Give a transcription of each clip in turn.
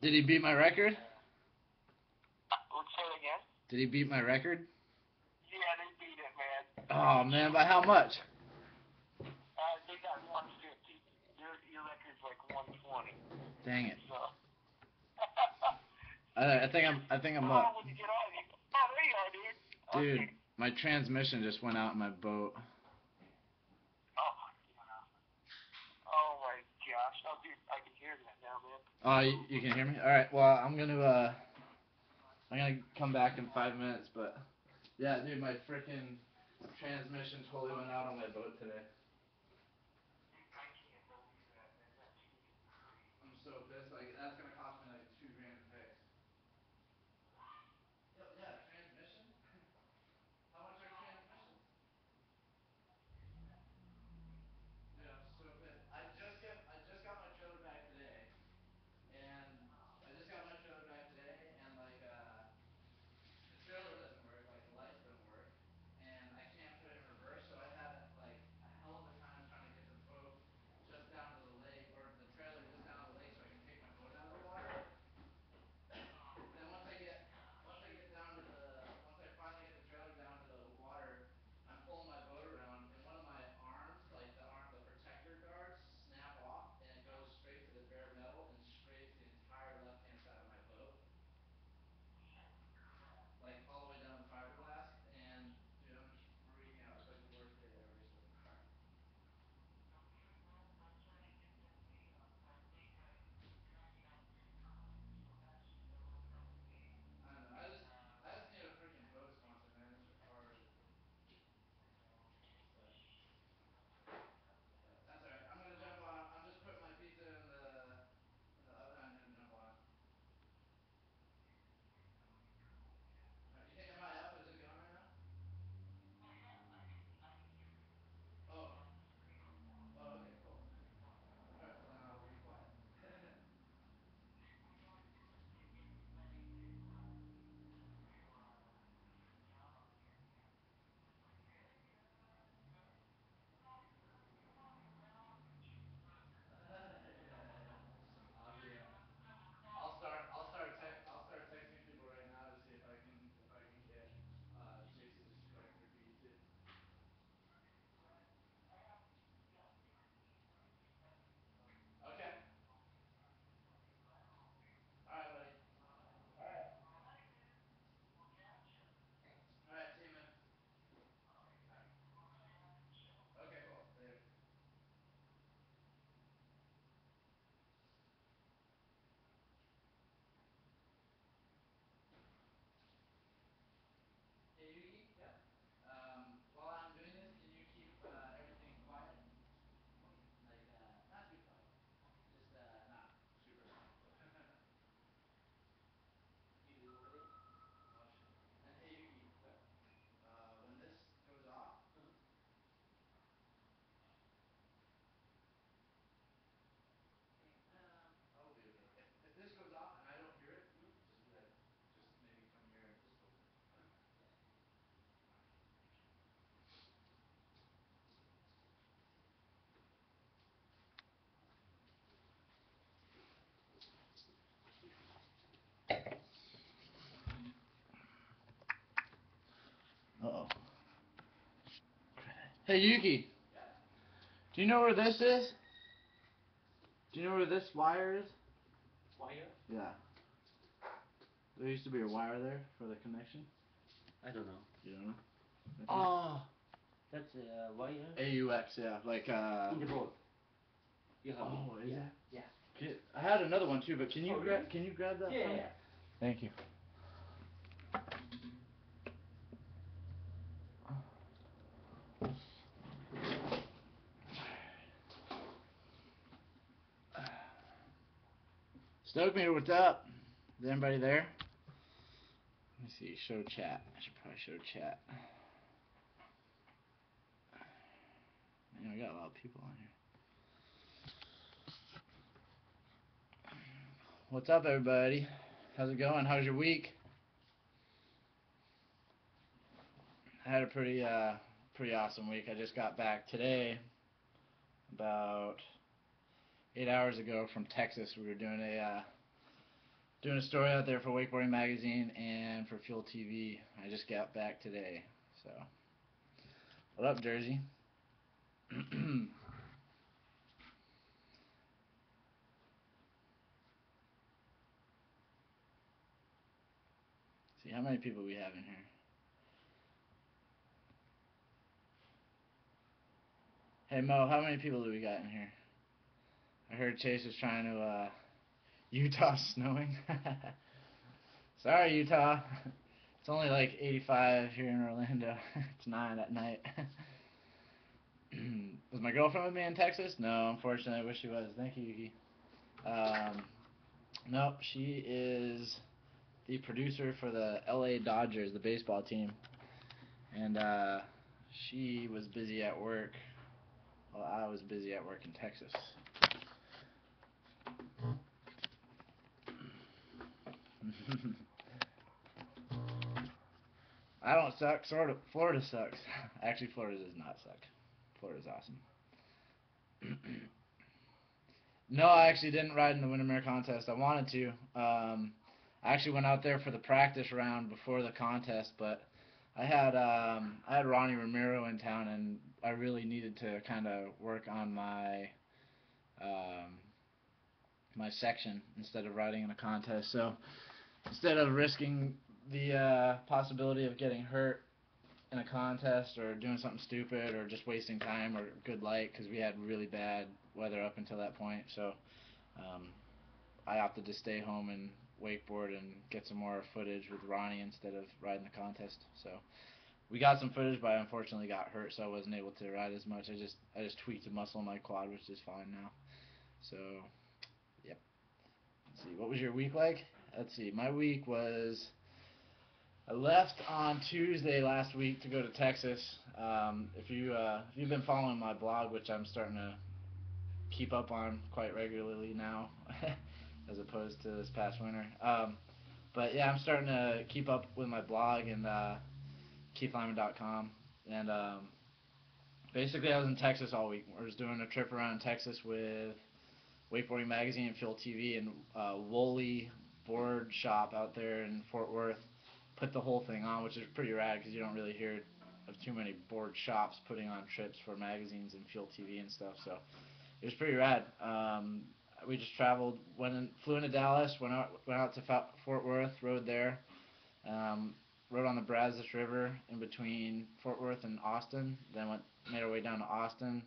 Did he beat my record? Let's say it again. Did he beat my record? Yeah, they beat it, man. Oh man, by how much? They got 150. Your record's like 120. Dang it. So. I think I'm How up. long would you get on? Oh, there you are, dude. Dude, Okay. my transmission just went out in my boat. Oh, oh my gosh. Oh, dude, I can hear that now, man. Oh, you can hear me? All right. Well, I'm gonna come back in 5 minutes, but yeah, dude, my freaking transmission totally went out on my boat today. I can't believe that, man. That's freaking crazy. I'm so pissed. Like that's gonna cost me like 2 grand to fix. Yeah, transmission. How much are transmissions? Dude, I'm so pissed. I just got my trailer back today, and like the trailer doesn't work, like the lights don't work, and I can't put it in reverse, so I had like a hell of a time trying to get the boat just down to the lake, or the trailer just down to the lake, so I can take my boat out of the water. And then once I finally get the trailer down to the water, I'm pulling my boat around, and one of my arms, like the protector guards, snap off, and it goes straight to the bare metal and scrapes the entire left hand side of my boat, like all the way down the fiberglass. And dude, I'm just freaking out. It's like the worst day ever so far. I don't know. I just need a freaking boat sponsor, man. It's retarded. But that's all right. I'm gonna jump on. I'm just putting my pizza in the oven. I'm gonna jump on. All right, am I up? Is it going right now? Oh. Oh, okay, cool. All right. Well, then I will be quiet. Yeah. I'll start texting people right now to see if I can get Jason to strike their beat too. Okay. All right, buddy. All right. All right. See you, man. All right. Okay. Cool. Later. Hey, Yuki. Yep. While I'm doing this, can you keep everything quiet? Like, not too quiet. Just not super loud. Oh shit. And hey, Yuki. Yep. When this goes off, I will be okay. If this goes off and I don't hear it, just be like, just maybe come here and just open it. Uh oh. Hey Yuki. Yep. Do you know where this is? Do you know where this wire is? Wire? Yeah. There used to be a wire there for the connection. I don't know. You don't know? Oh, that's wire. AUX, yeah, like In the boat. You have oh, it. is Yeah. it? Yeah. I had another one too, but can you Oh, really? can you grab that? Yeah, from me? yeah. Thank you. Stokemeter, what's up? Is anybody there? Let me see. Show chat. I should probably show chat. Man, we got a lot of people on here. What's up, everybody? How's it going? How's your week? I had a pretty awesome week. I just got back today, about 8 hours ago from Texas. We were doing Doing a story out there for Wakeboarding Magazine and for Fuel TV. I just got back today. So, what up, Jersey? See how many people we have in here. Hey Mo, how many people do we got in here? I heard Chase was trying to Utah snowing. Sorry, Utah. It's only like 85 here in Orlando. It's 9 at night. Was my girlfriend with me in Texas? No, unfortunately. I wish she was. Thank you, Yuki. Nope, she is the producer for the LA Dodgers, the baseball team. And she was busy at work while I was busy at work in Texas. I don't suck. Sort of. Florida sucks. Actually, Florida does not suck. Florida's awesome. No, I actually didn't ride in the Windermere contest. I wanted to. I actually went out there for the practice round before the contest, but I had Ronnie Ramiro in town, and I really needed to kind of work on um, my section instead of riding in a contest. So instead of risking the possibility of getting hurt in a contest or doing something stupid or just wasting time or good light, because we had really bad weather up until that point, so um, I opted to stay home and wakeboard and get some more footage with Ronnie instead of riding the contest. So we got some footage, but I unfortunately got hurt, so I wasn't able to ride as much. I just tweaked a muscle in my quad, which is fine now. So yep. Let's see. What was your week like? Let's see. My week was, I left on Tuesday last week to go to Texas. If you've been following my blog, which I'm starting to keep up on quite regularly now, as opposed to this past winter. But yeah, I'm starting to keep up with my blog and KeithLyman.com, and basically I was in Texas all week. I was doing a trip around Texas with Wakeboarding Magazine and Fuel TV, and Wooly Board Shop out there in Fort Worth put the whole thing on, which is pretty rad because you don't really hear of too many board shops putting on trips for magazines and Fuel TV and stuff. So it was pretty rad. We just traveled, flew into Dallas, went out to Fort Worth, rode there, rode on the Brazos River in between Fort Worth and Austin. Then made our way down to Austin.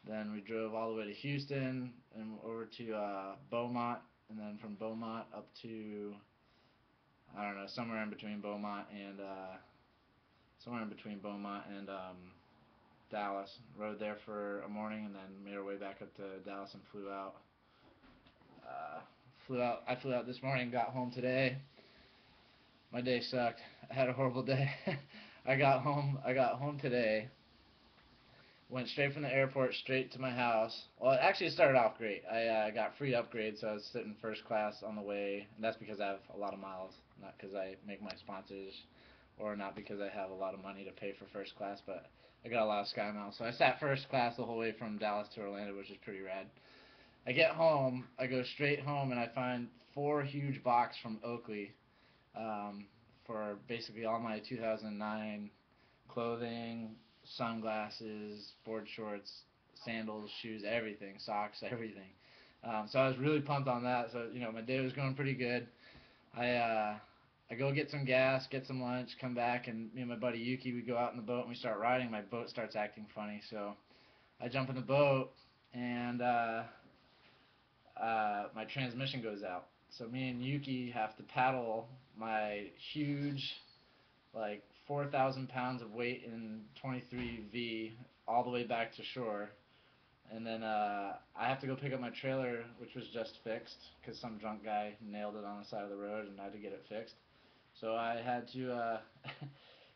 Then we drove all the way to Houston and over to Beaumont, and then from Beaumont up to, I don't know, somewhere in between Beaumont and Dallas. Rode there for a morning and then made our way back up to Dallas and flew out. I flew out this morning, got home today. My day sucked. I had a horrible day. I got home today. Went straight from the airport straight to my house. Well, actually, it started off great. I got free upgrades, so I was sitting first class on the way, and that's because I have a lot of miles, not because I make my sponsors, or not because I have a lot of money to pay for first class, but I got a lot of Sky Miles. So I sat first class the whole way from Dallas to Orlando, which is pretty rad. I get home, I go straight home, and I find 4 huge boxes from Oakley for basically all my 2009 clothing, sunglasses, board shorts, sandals, shoes, everything, socks, everything. So I was really pumped on that. So my day was going pretty good. I go get some gas, get some lunch, come back, and me and my buddy Yuki, we go out in the boat and we start riding. My boat starts acting funny, so I jump in the boat and my transmission goes out. So me and Yuki have to paddle my huge, like 4,000 pounds of weight in 23V all the way back to shore. And then I have to go pick up my trailer, which was just fixed because some drunk guy nailed it on the side of the road and I had to get it fixed. So I had to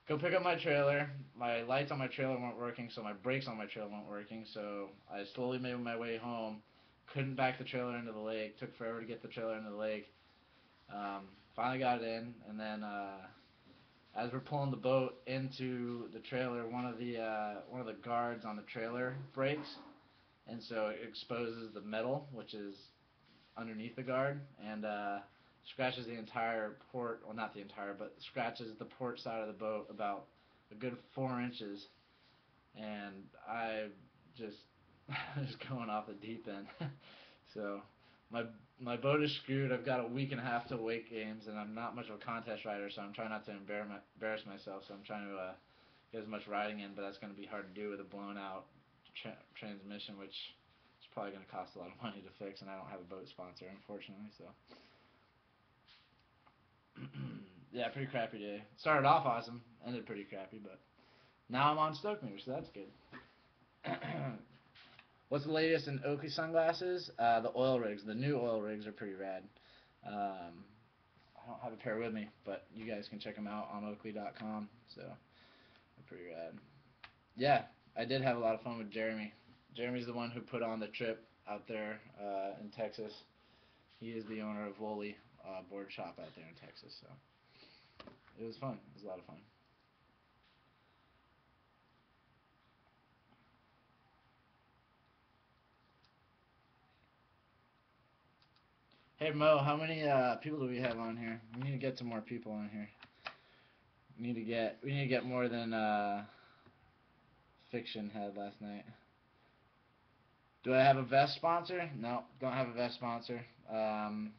go pick up my trailer. My lights on my trailer weren't working, so my brakes on my trailer weren't working. So I slowly made my way home. Couldn't back the trailer into the lake. Took forever to get the trailer into the lake. Finally got it in, and then as we're pulling the boat into the trailer, one of the guards on the trailer breaks, and so it exposes the metal, which is underneath the guard, and scratches the entire port, well not the entire, but scratches the port side of the boat about a good 4 inches, and I just just going off the deep end. So my my boat is screwed. I've got a week and a half to wake games, and I'm not much of a contest rider, so I'm trying not to embarrass myself. So I'm trying to get as much riding in, but that's going to be hard to do with a blown out transmission, which is probably going to cost a lot of money to fix, and I don't have a boat sponsor, unfortunately. So yeah, pretty crappy day. Started off awesome, ended pretty crappy, but now I'm on Stokemeter, so that's good. What's the latest in Oakley sunglasses? The oil rigs. The new oil rigs are pretty rad. I don't have a pair with me, but you guys can check them out on Oakley.com. So they're pretty rad. Yeah, I did have a lot of fun with Jeremy. Jeremy's the one who put on the trip out there in Texas. He is the owner of Woolley board shop out there in Texas. So it was fun. It was a lot of fun. Hey Mo, how many people do we have on here? We need to get some more people on here. We need to get more than Fiction had last night. Do I have a vest sponsor? No, don't have a vest sponsor. I'm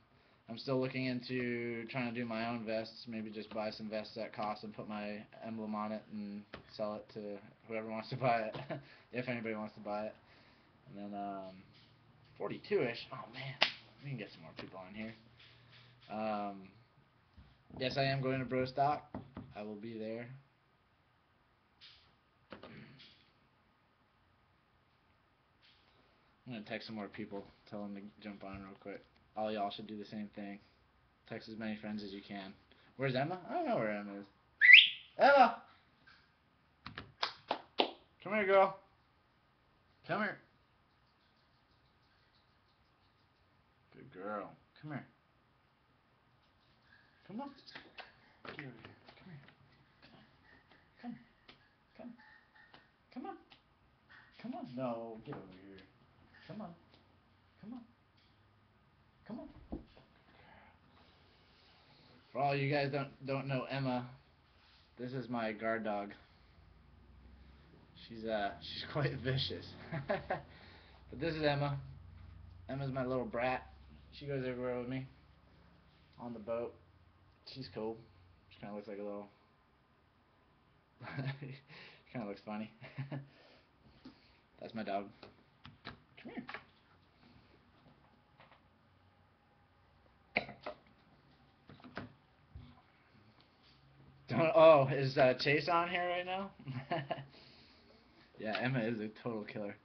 still looking into trying to do my own vests. Maybe just buy some vests at cost and put my emblem on it and sell it to whoever wants to buy it, if anybody wants to buy it. And then 42ish. Oh man, we can get some more people on here. Yes, I am going to Brostock. I will be there. I'm gonna text some more people, tell them to jump on real quick. All y'all should do the same thing. Text as many friends as you can. Where's Emma? I don't know where Emma is. Emma! Come here, girl. Come here. Good girl. Come here. Come on. Get over here. Come here. Come. Come. Come on. Come on. No, get over here. Come on. Come on. Come on. For all you guys don't know Emma, this is my guard dog. She's quite vicious. But this is Emma. Emma's my little brat. She goes everywhere with me on the boat. She's cool. She kind of looks like a little. She kind of looks funny. That's my dog. Come here. Oh, is Chase on here right now? Yeah, Emma is a total killer.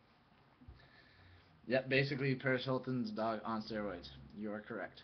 Yep, basically Paris Hilton's dog on steroids. You are correct.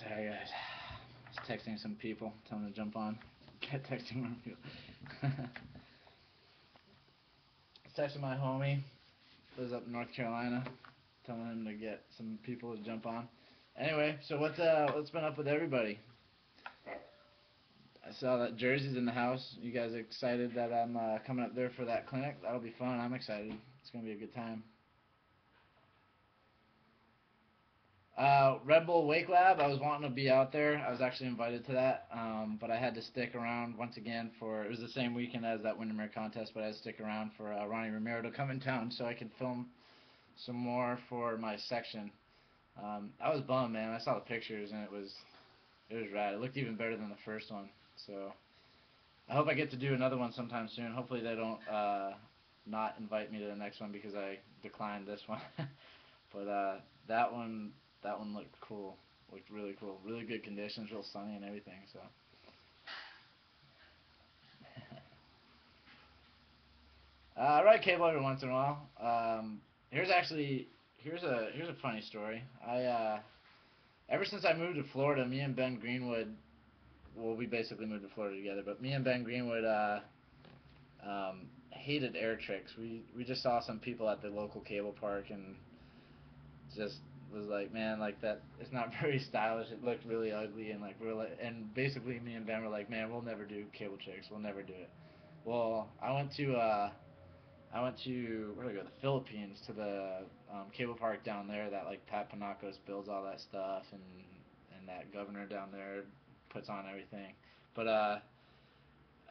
Sorry guys. Just texting some people, telling them to jump on. Get texting more people. Texting my homie, lives up in North Carolina, telling him to get some people to jump on. Anyway, so what's been up with everybody? I saw that Jersey's in the house. You guys excited that I'm coming up there for that clinic? That'll be fun. I'm excited. It's gonna be a good time. Red Bull Wake Lab, I was wanting to be out there. I was actually invited to that, but I had to stick around once again it was the same weekend as that Windermere contest, but I had to stick around for Ronnie Romero to come in town so I could film some more for my section. I was bummed, man. I saw the pictures and it was rad. It looked even better than the first one. So I hope I get to do another one sometime soon. Hopefully they don't not invite me to the next one because I declined this one. But that one looked cool. Looked really cool. Really good conditions, real sunny and everything. So I ride cable every once in a while. Here's actually here's a funny story. I ever since I moved to Florida, me and Ben Greenwood, well, we basically moved to Florida together, but me and Ben Greenwood hated air tricks. We just saw some people at the local cable park and just was like, man, like that. It's not very stylish. It looked really ugly and like and basically me and Ben were like, man, we'll never do cable tricks. We'll never do it. Well, I went to where did I go? The Philippines to the cable park down there that like Pat Panacos builds all that stuff and that governor down there puts on everything. But uh,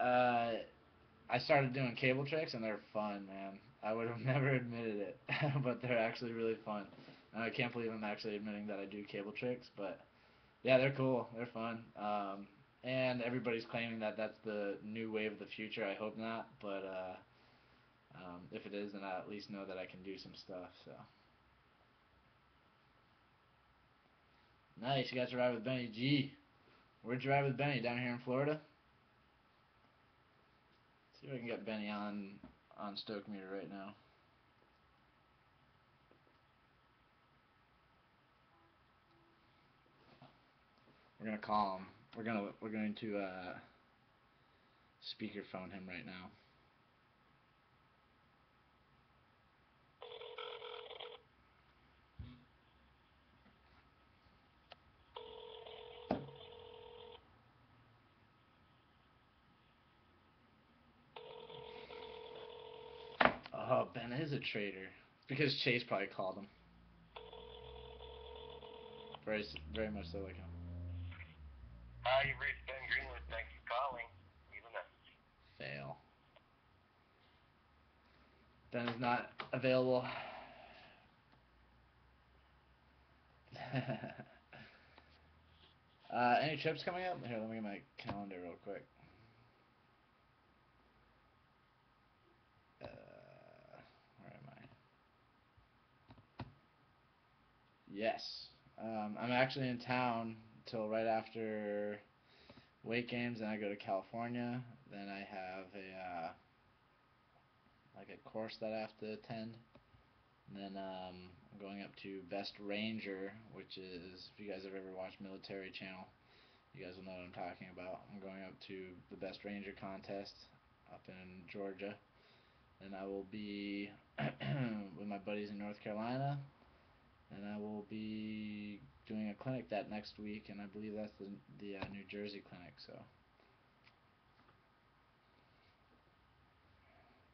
I started doing cable tricks and they're fun, man. I would have never admitted it, but they're actually really fun. And I can't believe I'm actually admitting that I do cable tricks, but yeah, they're cool. They're fun. And everybody's claiming that that's the new wave of the future. I hope not, but if it is, then I at least know that I can do some stuff. So nice. You got to ride with Benny G. Where'd you ride with Benny? Down here in Florida. See if I can get Benny on Stokemeter right now. We're gonna call him. We're going to speakerphone him right now. Oh, Ben is a traitor. It's because Chase probably called him. Very much so like him. Hi, you've reached Ben Greenwood. Thanks for calling. Leave a message. Fail. Ben is not available. Any trips coming up? Here, let me get my calendar real quick. Where am I? Yes. I'm actually in town till right after weight games, and I go to California. Then I have like a course that I have to attend. And then I'm going up to Best Ranger, which is, if you guys have ever watched Military Channel, you guys will know what I'm talking about. I'm going up to the Best Ranger contest up in Georgia. And I will be with my buddies in North Carolina. And I will be doing a clinic that next week, and I believe that's the New Jersey clinic. So,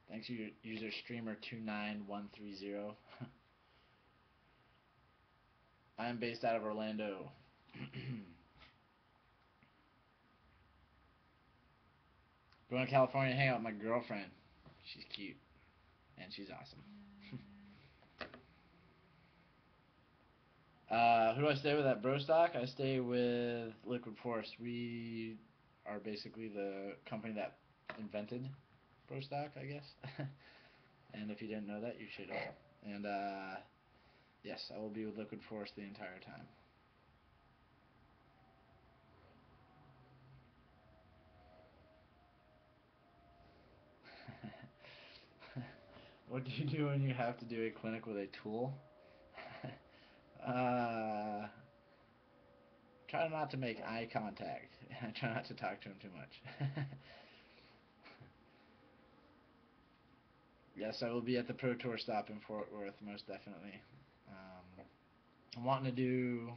thanks, user streamer 29130. I am based out of Orlando. Going to California to hang out with my girlfriend. She's cute and she's awesome. Who do I stay with at Brostock? I stay with Liquid Force. We are basically the company that invented Brostock, I guess. And if you didn't know that, you should. And yes, I will be with Liquid Force the entire time. What do you do when you have to do a clinic with a tool? uh, Try not to make eye contact. Try not to talk to him too much. Yes, I will be at the Pro Tour stop in Fort Worth, most definitely. I'm wanting to do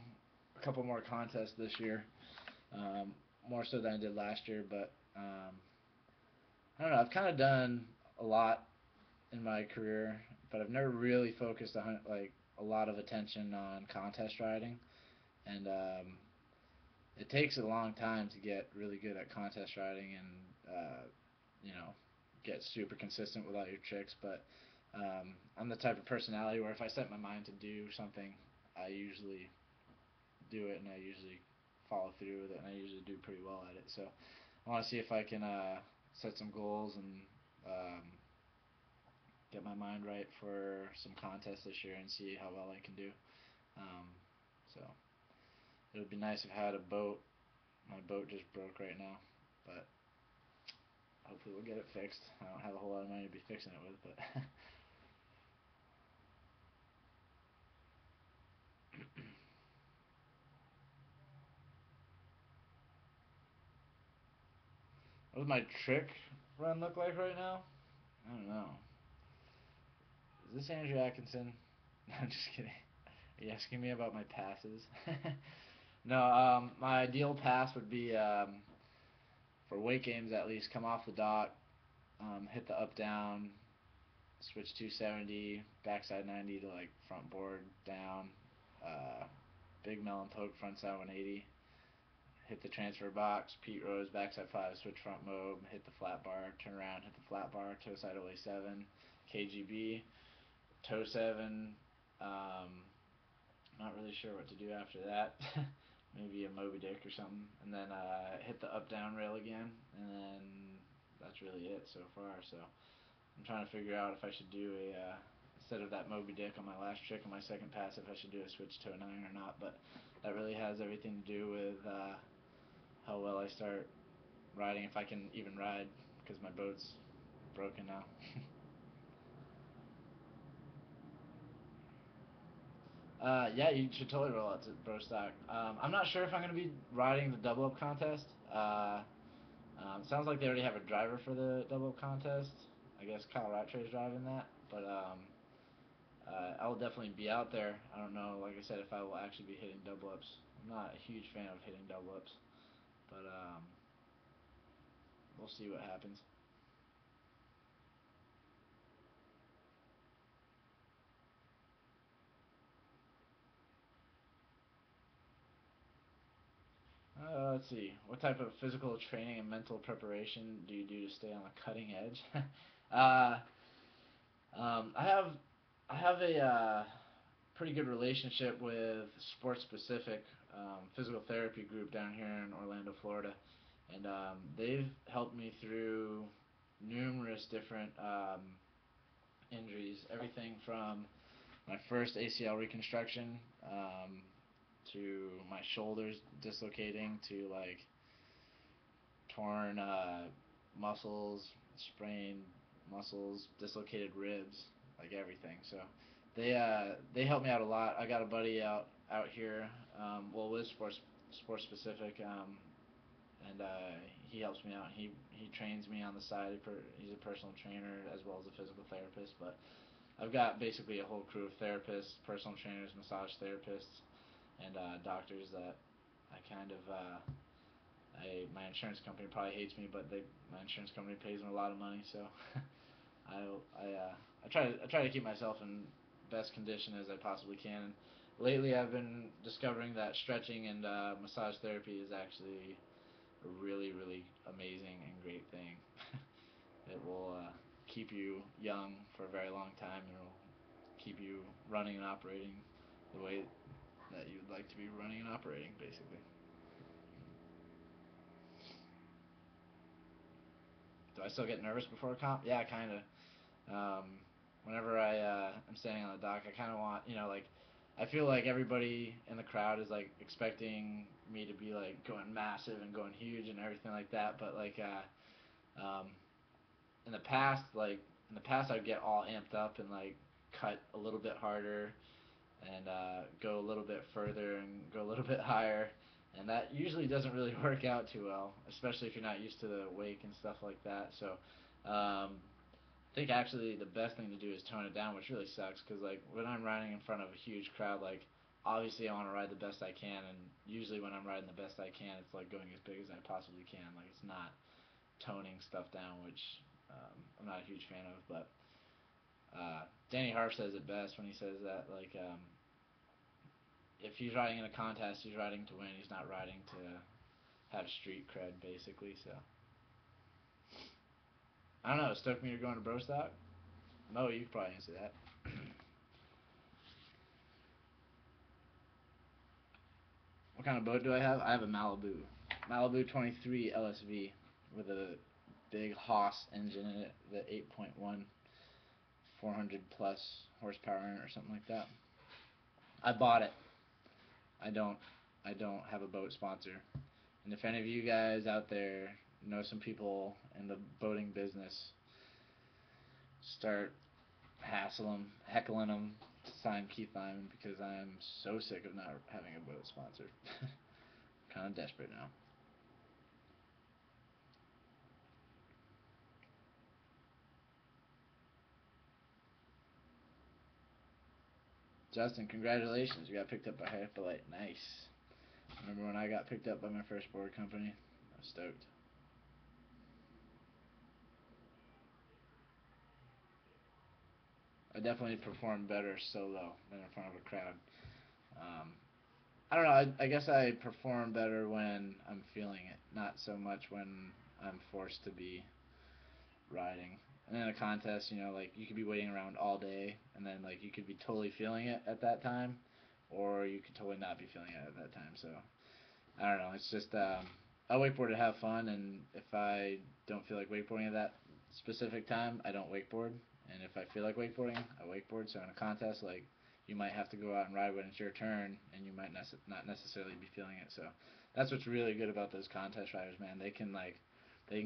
a couple more contests this year, more so than I did last year, but I don't know. I've kind of done a lot in my career, but I've never really focused on like a lot of attention on contest riding, and it takes a long time to get really good at contest riding and you know get super consistent with all your tricks. But I'm the type of personality where if I set my mind to do something, I usually do it, and I usually follow through with it, and I usually do pretty well at it. So I want to see if I can set some goals and um, get my mind right for some contests this year and see how well I can do. Um, so it would be nice if I had a boat. My boat just broke right now, but hopefully we'll get it fixed. I don't have a whole lot of money to be fixing it with, but what does my trick run look like right now? I don't know. Is this Andrew Atkinson? No, I'm just kidding. Are you asking me about my passes? No, my ideal pass would be for weight games at least. Come off the dock, hit the up down, switch 270, backside 90 to like front board down, uh, big melon poke frontside 180. Hit the transfer box, Pete Rose, backside 5, switch front mob, hit the flat bar, turn around, hit the flat bar, toe side OA 7, KGB, toe 7. Not really sure what to do after that. Maybe a Moby Dick or something. And then hit the up down rail again. And then that's really it so far. So I'm trying to figure out if I should do a, instead of that Moby Dick on my last trick on my second pass, if I should do a switch toe 9 or not. But that really has everything to do with how well I start riding, if I can even ride, because my boat's broken now. Yeah, you should totally roll out to Bro Stock. I'm not sure if I'm going to be riding the double up contest. Sounds like they already have a driver for the double up contest. I guess Kyle Rattray's driving that, but I will definitely be out there. I don't know, like I said, if I will actually be hitting double ups. I'm not a huge fan of hitting double ups, but we'll see what happens. Let's see. What type of physical training and mental preparation do you do to stay on the cutting edge? uh, I have a pretty good relationship with Sports Specific physical therapy group down here in Orlando, Florida, and they've helped me through numerous different injuries. Everything from my first ACL reconstruction to my shoulders dislocating to like torn muscles, sprained muscles, dislocated ribs, like everything. So they helped me out a lot. I got a buddy out here, well with sports specific, and he helps me out. He trains me on the side. He's a personal trainer as well as a physical therapist. But I've got basically a whole crew of therapists, personal trainers, massage therapists, and doctors that I kind of my insurance company probably hates me, but my insurance company pays them a lot of money, so I try to keep myself in best condition as I possibly can. And lately, I've been discovering that stretching and massage therapy is actually a really really amazing and great thing. It will keep you young for a very long time, and it will keep you running and operating the way that you'd like to be running and operating, basically. Do I still get nervous before a comp? Yeah, kind of. Um, Whenever I'm standing on the dock, I kind of want, like, I feel like everybody in the crowd is like expecting me to be like going massive and going huge and everything like that. But like in the past, I'd get all amped up and like cut a little bit harder and go a little bit further and go a little bit higher. And that usually doesn't really work out too well, especially if you're not used to the wake and stuff like that. So, I think actually the best thing to do is tone it down, which really sucks because like when I'm riding in front of a huge crowd, like obviously I want to ride the best I can, and usually when I'm riding the best I can, it's like going as big as I possibly can. Like it's not toning stuff down, which I'm not a huge fan of. But Danny Harf says it best when he says that like if he's riding in a contest, he's riding to win. He's not riding to have street cred, basically. So I don't know. Stokemeter going to Bro Stock? Mo, you could probably answer that. What kind of boat do I have? I have a Malibu 23 LSV with a big Haas engine in it, the 8.1 400 plus horsepower in it or something like that. I bought it. I don't I don't have a boat sponsor. And if any of you guys out there know some people in the boating business, start heckling them to sign Keith Lyman because I am so sick of not having a boat sponsor. Kind of desperate now. Justin, congratulations! You got picked up by Hyperlight. Nice. Remember when I got picked up by my first board company? I was stoked. I definitely perform better solo than in front of a crowd. Um, I don't know. I guess I perform better when I'm feeling it, not so much when I'm forced to be riding. And in a contest, like you could be waiting around all day, and then like you could be totally feeling it at that time, or you could totally not be feeling it at that time. So I don't know. It's just I wakeboard to have fun, and if I don't feel like wakeboarding at that specific time, I don't wakeboard. And if I feel like wakeboarding, I wakeboard. So in a contest, like you might have to go out and ride when it's your turn, and you might not necessarily be feeling it. So that's what's really good about those contest riders, man. They can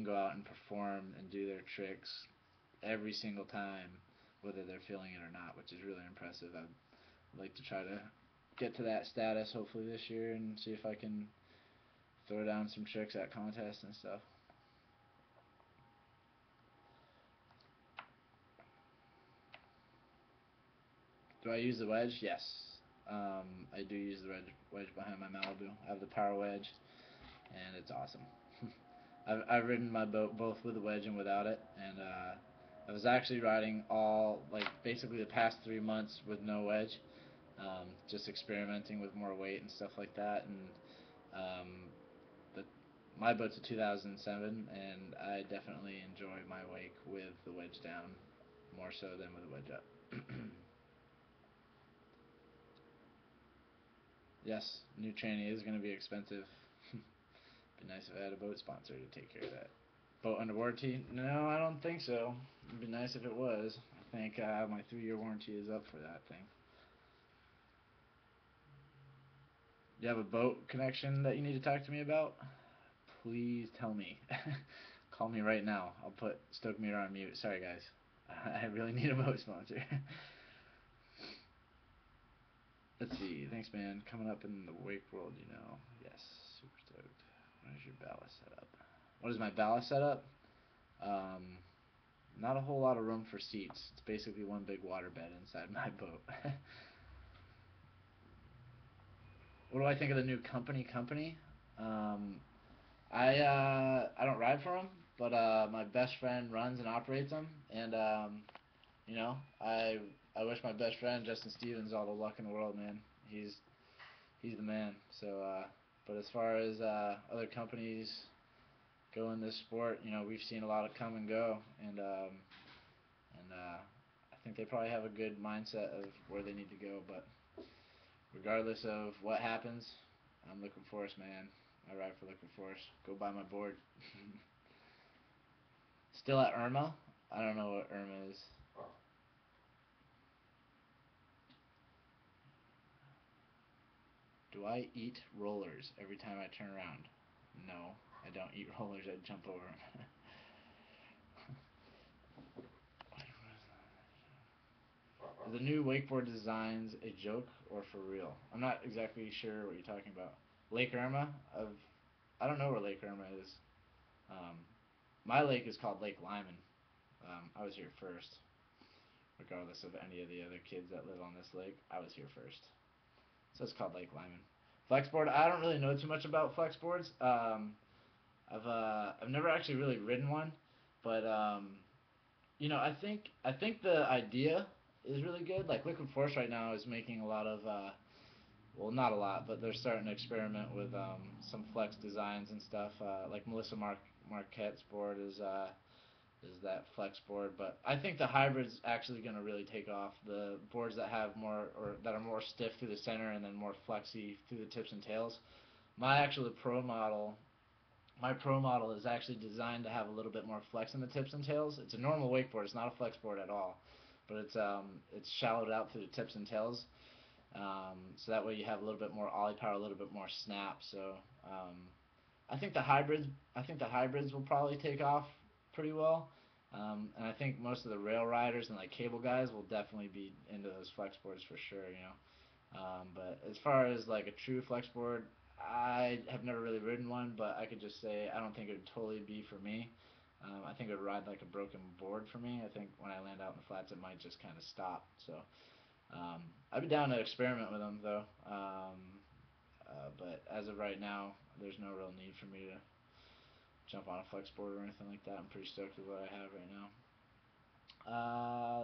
go out and perform and do their tricks every single time, whether they're feeling it or not, which is really impressive. I'd like to try to get to that status hopefully this year and see if I can throw down some tricks at contests and stuff. Do I use the wedge? Yes. I do use the wedge behind my Malibu. I have the power wedge, and it's awesome. I've ridden my boat both with a wedge and without it, and I was actually riding all like basically the past 3 months with no wedge, just experimenting with more weight and stuff like that. And um, the my boat's a 2007, and I definitely enjoy my wake with the wedge down more so than with the wedge up. Yes, new training is going to be expensive. Be nice if I had a boat sponsor to take care of that. Boat under warranty? No, I don't think so. It'd be nice if it was. I think my 3-year warranty is up for that thing. Do you have a boat connection that you need to talk to me about? Please tell me. Call me right now. I'll put Stokemeter on mute. Sorry, guys. I really need a boat sponsor. Let's see. Thanks, man. Coming up in the wake world, Yes, super stoked. What is your ballast setup? What is my ballast setup? Um, Not a whole lot of room for seats. It's basically one big water bed inside my boat. What do I think of the new company? Um, I don't ride for them, but my best friend runs and operates them, and you know I I wish my best friend Justin Stevens all the luck in the world, man. He's the man. So, but as far as other companies go in this sport, we've seen a lot of come and go, and I think they probably have a good mindset of where they need to go. But regardless of what happens, I'm looking Forest, man. I ride for looking Forest. Go buy my board. Still at Irma? I don't know what Irma is. Do I eat rollers every time I turn around? No, I don't eat rollers. I jump over them. Are the new wakeboard designs a joke or for real? I'm not exactly sure what you're talking about. Lake Irma? I don't know where Lake Irma is. Um, my lake is called Lake Lyman. I was here first, regardless of any of the other kids that live on this lake. I was here first, so it's called Lake Lyman. Flexboard. I don't really know too much about flexboards. I've never actually really ridden one, but I think the idea is really good. Like Liquid Force right now is making a lot of well, not a lot, but they're starting to experiment with some flex designs and stuff. Like Melissa Marquette's board is that flex board, but I think the hybrid's actually going to really take off. The boards that have more or that are more stiff through the center and then more flexy through the tips and tails. My actual pro model my pro model is actually designed to have a little bit more flex in the tips and tails. It's a normal wakeboard. It's not a flex board at all, but it's shallowed out through the tips and tails. So that way you have a little bit more ollie power, a little bit more snap. So I think the hybrids. I think the hybrids will probably take off pretty well, and I think most of the rail riders and like cable guys will definitely be into those flex boards for sure. But as far as like a true flex board, I have never really ridden one, but I could just say I don't think it would totally be for me. I think it would ride like a broken board for me. I think when I land out in the flats, it might just kind of stop. So I'd be down to experiment with them though. But as of right now, there's no real need for me to jump on a flex board or anything like that. I'm pretty stoked with what I have right now.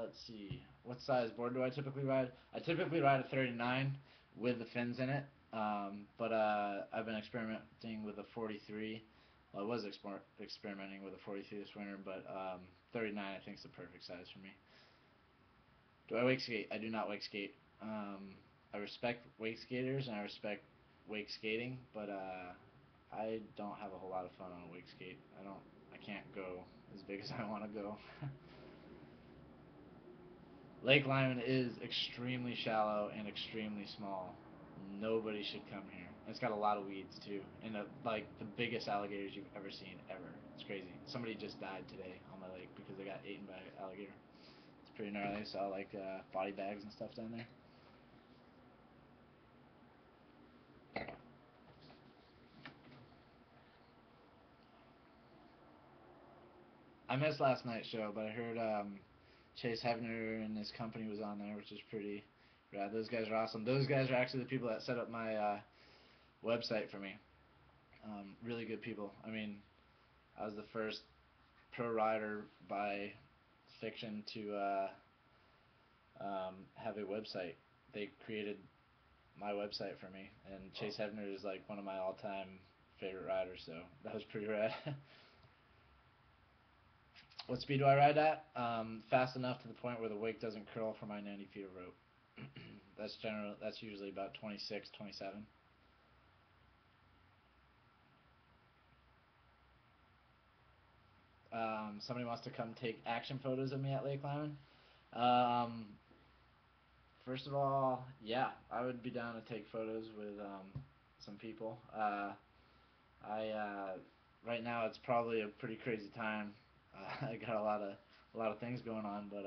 Let's see. What size board do I typically ride? I typically ride a 39 with the fins in it. But I've been experimenting with a 43. Well, I was experimenting with a 43 this winter, but 39 I think is the perfect size for me. Do I wake skate? I do not wake skate. I respect wake skaters and I respect wake skating, but I don't have a whole lot of fun on a wake skate. I can't go as big as I want to go. Lake Lyman is extremely shallow and extremely small. Nobody should come here. It's got a lot of weeds too, and like the biggest alligators you've ever seen ever. It's crazy. Somebody just died today on my lake because they got eaten by an alligator. It's pretty gnarly. I saw like body bags and stuff down there. I missed last night's show, but I heard Chase Hebner and his company was on there, which is pretty rad. Those guys are awesome. Those guys are actually the people that set up my website for me. Really good people. I mean, I was the first pro rider by fiction to have a website. They created my website for me, and Chase Hebner is like one of my all-time favorite riders. So that was pretty rad. What speed do I ride at? Fast enough to the point where the wake doesn't curl for my 90 feet of rope. That's usually about 26, 27. Somebody wants to come take action photos of me at Lake Lyman. Um, First of all, yeah, I would be down to take photos with some people. I Right now it's probably a pretty crazy time. I got a lot of things going on, but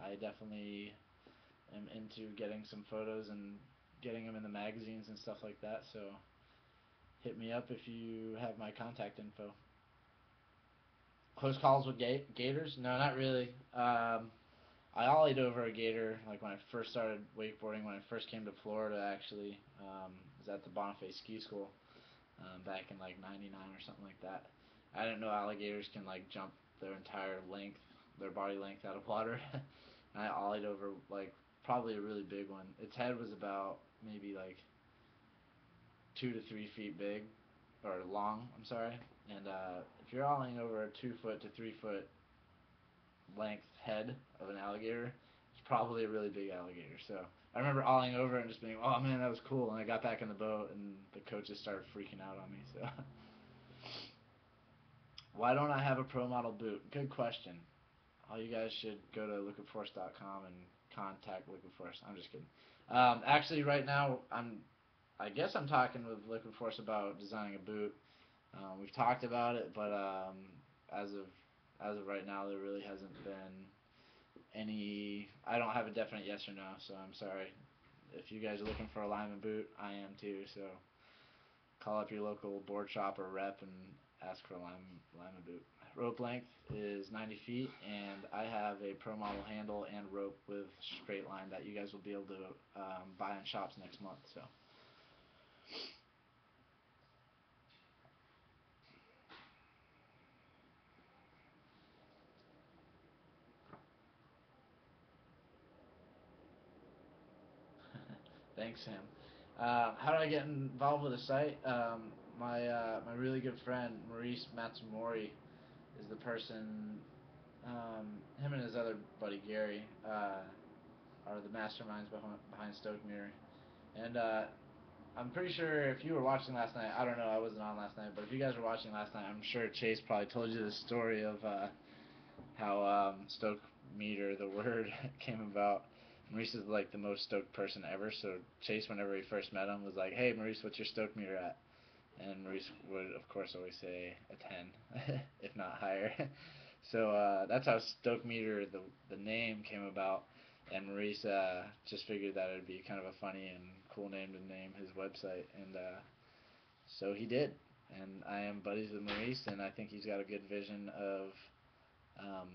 I definitely am into getting some photos and getting them in the magazines and stuff like that. So hit me up if you have my contact info. Close calls with gators? No, not really. I ollied over a gator like when I first started wakeboarding. When I first came to Florida, actually, was at the Boniface Ski School back in like '99 or something like that. I didn't know alligators can like jump their entire length, their body length out of water. And I ollied over like probably a really big one. Its head was about maybe like 2 to 3 feet big or long. I'm sorry. And if you're ollieing over a 2 foot to 3 foot length head of an alligator, it's probably a really big alligator. So I remember ollieing over and just being, oh man, that was cool. And I got back in the boat and the coaches started freaking out on me. So why don't I have a pro model boot? Good question. All you guys should go to liquidforce.com and contact Liquid Force. I'm just kidding. Actually, right now I guess I'm talking with Liquid Force about designing a boot. We've talked about it, but as of right now, there really hasn't been any. I don't have a definite yes or no, so I'm sorry. If you guys are looking for a Lyman boot, I am too. So call up your local board shop or rep and ask for a Lyman boot. Rope length is 90 feet, and I have a pro model handle and rope with straight line that you guys will be able to buy in shops next month. So. Thanks, Sam. How did I get involved with the site? My really good friend Maurice Matsumori is the person. Him and his other buddy Gary are the masterminds behind Stokemeter, and I'm pretty sure if you were watching last night, I don't know, I wasn't on last night, but if you guys were watching last night, I'm sure Chase probably told you the story of how Stokemeter, the word, came about. Maurice is like the most stoked person ever, so Chase, whenever he first met him, was like, hey Maurice, what's your Stokemeter at? and Maurice would of course always say a 10, if not higher. So that's how Stokemeter, the name, came about, and Maurice just figured that it'd be kind of a funny and cool name to name his website, and so he did. And I am buddies with Maurice, and I think he's got a good vision of um,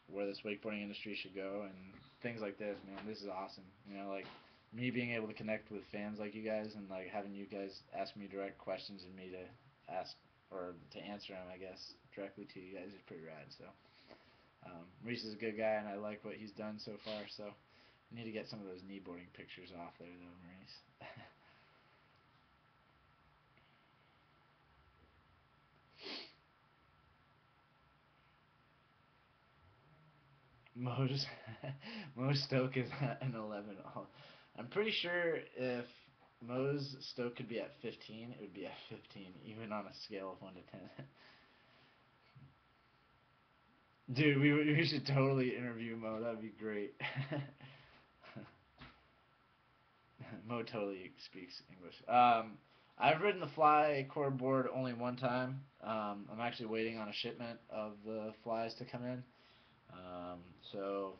where this wakeboarding industry should go and things like this. Man, this is awesome. You know, like me being able to connect with fans like you guys, and like having you guys ask me direct questions and me to ask or to answer them, I guess, directly to you guys is pretty rad. So Maurice is a good guy, and I like what he's done so far. So I need to get some of those kneeboarding pictures off there, though, Maurice. Mo's Mo's Stoke is at an 11 all. I'm pretty sure if Mo's Stoke could be at 15, it would be at 15, even on a scale of 1 to 10. Dude, we should totally interview Mo. That'd be great. Mo totally speaks English. I've ridden the fly core board only one time. I'm actually waiting on a shipment of the flies to come in. Um, so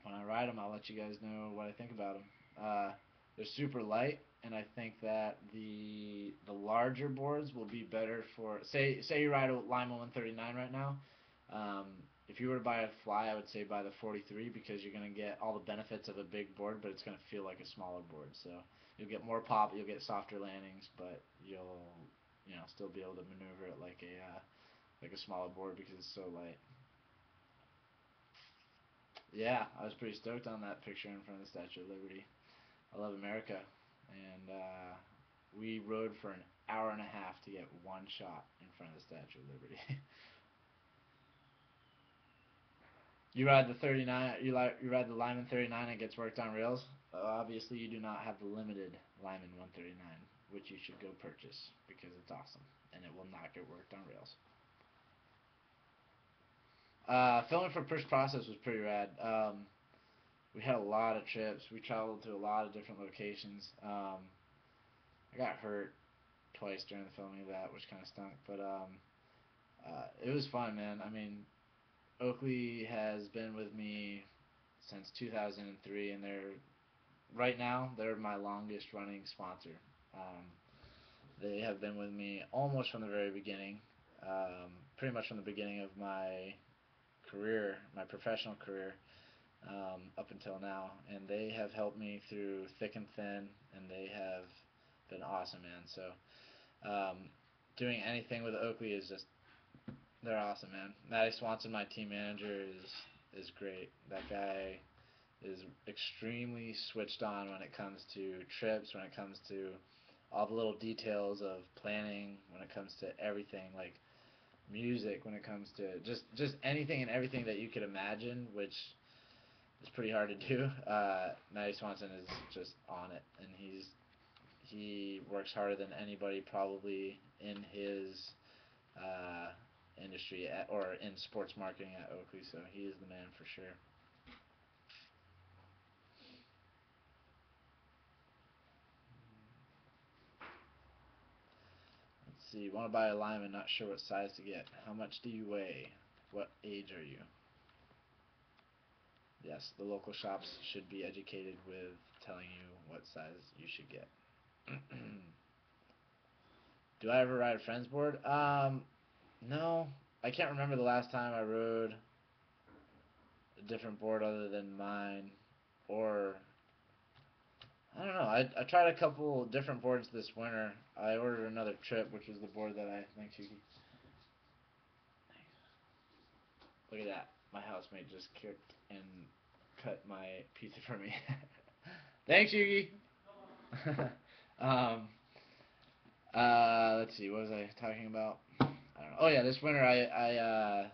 when I ride them, I'll let you guys know what I think about them. They're super light, and I think that the larger boards will be better for say you ride a Lyman 139 right now. Um, if you were to buy a fly, I would say buy the 43 because you're gonna get all the benefits of a big board, but it's gonna feel like a smaller board. So you'll get more pop, you'll get softer landings, but you'll still be able to maneuver it like a smaller board because it's so light. Yeah, I was pretty stoked on that picture in front of the Statue of Liberty. I love America, and we rode for an hour and a half to get one shot in front of the Statue of Liberty. You ride the 39. You ride the Lyman 39 and gets worked on rails. Obviously, you do not have the limited Lyman 139, which you should go purchase because it's awesome and it will not get worked on rails. Filming for Push Process was pretty rad. We had a lot of trips. We traveled to a lot of different locations. I got hurt twice during the filming of that, which kind of stunk. But it was fun, man. I mean, Oakley has been with me since 2003, and right now they're my longest running sponsor. Um, they have been with me almost from the very beginning, pretty much from the beginning of my career, my professional career, up until now, and they have helped me through thick and thin, and they have been awesome, man. So doing anything with Oakley is just they're awesome, man. Matty Swanson, my team manager, is great. That guy is extremely switched on when it comes to trips, when it comes to all the little details of planning, when it comes to everything like music, when it comes to just anything and everything that you could imagine, which is pretty hard to do. Matty Swanson is just on it, and he works harder than anybody probably in his uh, industry or in sports marketing at Oakley. So he is the man for sure. Let's see. Want to buy a Lyman? Not sure what size to get. How much do you weigh? What age are you? Yes, the local shops should be educated with telling you what size you should get. Do I ever ride a friend's board? No. I can't remember the last time I rode a different board other than mine, or I don't know. I tried a couple different boards this winter. I ordered another trip, which was the board that I think you. Look at that. My housemate just kicked and cut my pizza for me. Thanks, Yugi. um, let's see. What was I talking about? I don't know. Oh yeah, this winter I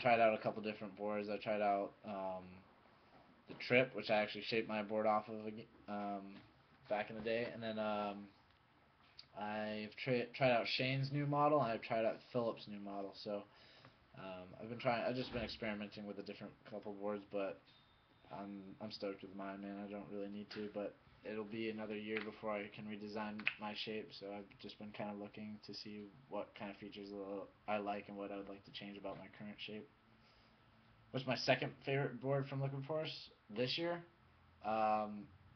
tried out a couple different boards. I tried out the Trip, which I actually shaped my board off of back in the day, and then tried out Shane's new model, and I've tried out Phillips' new model. So I've just been experimenting with a different couple boards, but I'm stoked with mine, man. I don't really need to, but it'll be another year before I can redesign my shape. So I've just been kind of looking to see what kind of features I like and what I would like to change about my current shape. What's my second favorite board from Liquid Force this year?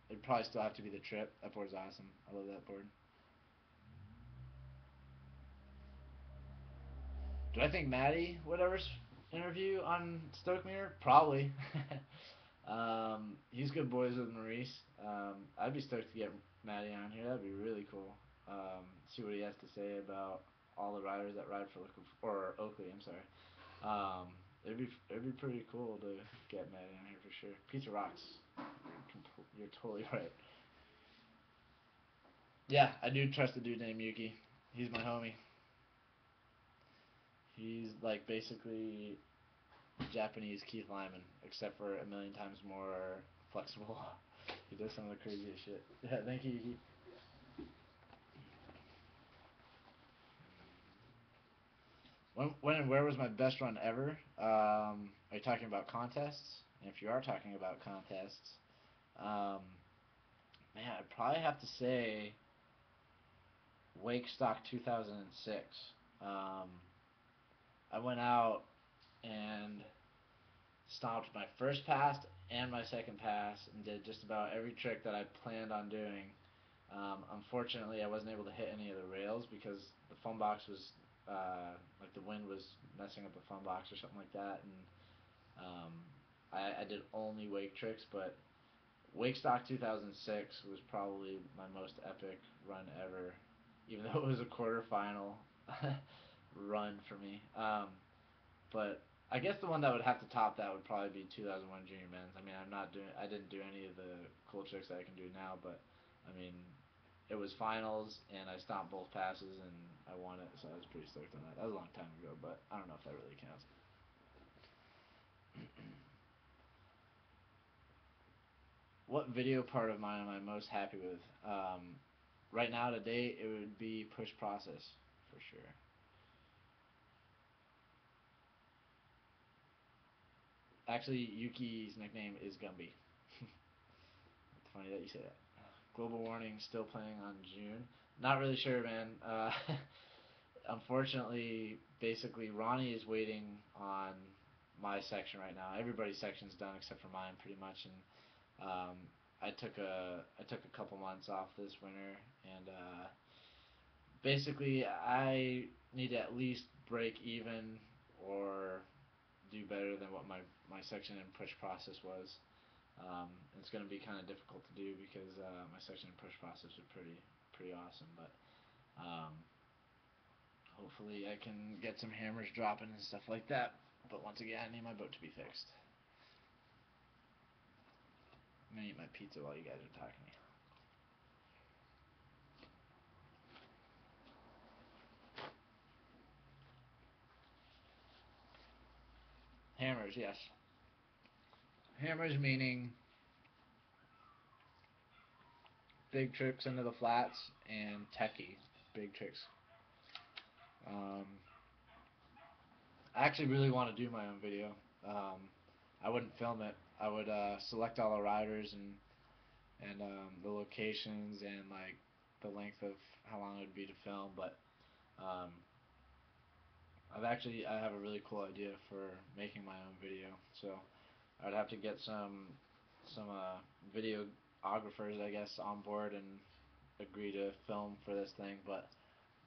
It'd probably still have to be the Trip. That board's awesome. I love that board. Do I think Maddie would ever interview on Stokemeter? Probably. He's good boys with Maurice. I'd be stoked to get Maddie on here. That'd be really cool. See what he has to say about all the riders that ride for Liquid or Oakley. I'm sorry. It'd be pretty cool to get Maddie on here for sure. Pizza rocks. You're totally right. Yeah, I do trust a dude named Yuki. He's my homie. He's like basically Japanese Keith Lyman, except for a million times more flexible. He does some of the craziest shit. Yeah, thank you, Yuki. When and where was my best run ever? Are you talking about contests? And if you are talking about contests, um, man, I'd probably have to say Wake Stock 2006. Um, I went out and stopped my first pass and my second pass and did just about every trick that I planned on doing. Unfortunately, I wasn't able to hit any of the rails because the phone box was like the wind was messing up the phone box or something like that, and I did only wake tricks. But Wake Stock 2006 was probably my most epic run ever, even though it was a quarterfinal run for me. But I guess the one that would have to top that would probably be 2001 Junior Men's. I mean, I didn't do any of the cool tricks that I can do now, but I mean, it was finals and I stomped both passes and I won it, so I was pretty stoked on that. That was a long time ago, but I don't know if that really counts. What video part of mine am I most happy with? Right now, today, it would be push process for sure. Actually, Yuki's nickname is Gumby. It's funny that you say that. Global warning still planning on June. Not really sure, man. Unfortunately, basically, Ronnie is waiting on my section right now. Everybody's section's done except for mine, pretty much. And I took a couple months off this winter, and basically, I need to at least break even or do better than what my section and push process was. It's going to be kind of difficult to do because my section and push process are pretty awesome, but hopefully I can get some hammers dropping and stuff like that. But once again, I need my boat to be fixed. I'm gonna eat my pizza while you guys are talking to me. Hammers, yes. Hammers meaning big tricks into the flats, and techie, big tricks. Um, I actually really want to do my own video. I wouldn't film it. I would select all the riders and the locations and like the length of how long it would be to film. But um, I have a really cool idea for making my own video. So I'd have to get some videographers, I guess, on board and agree to film for this thing. But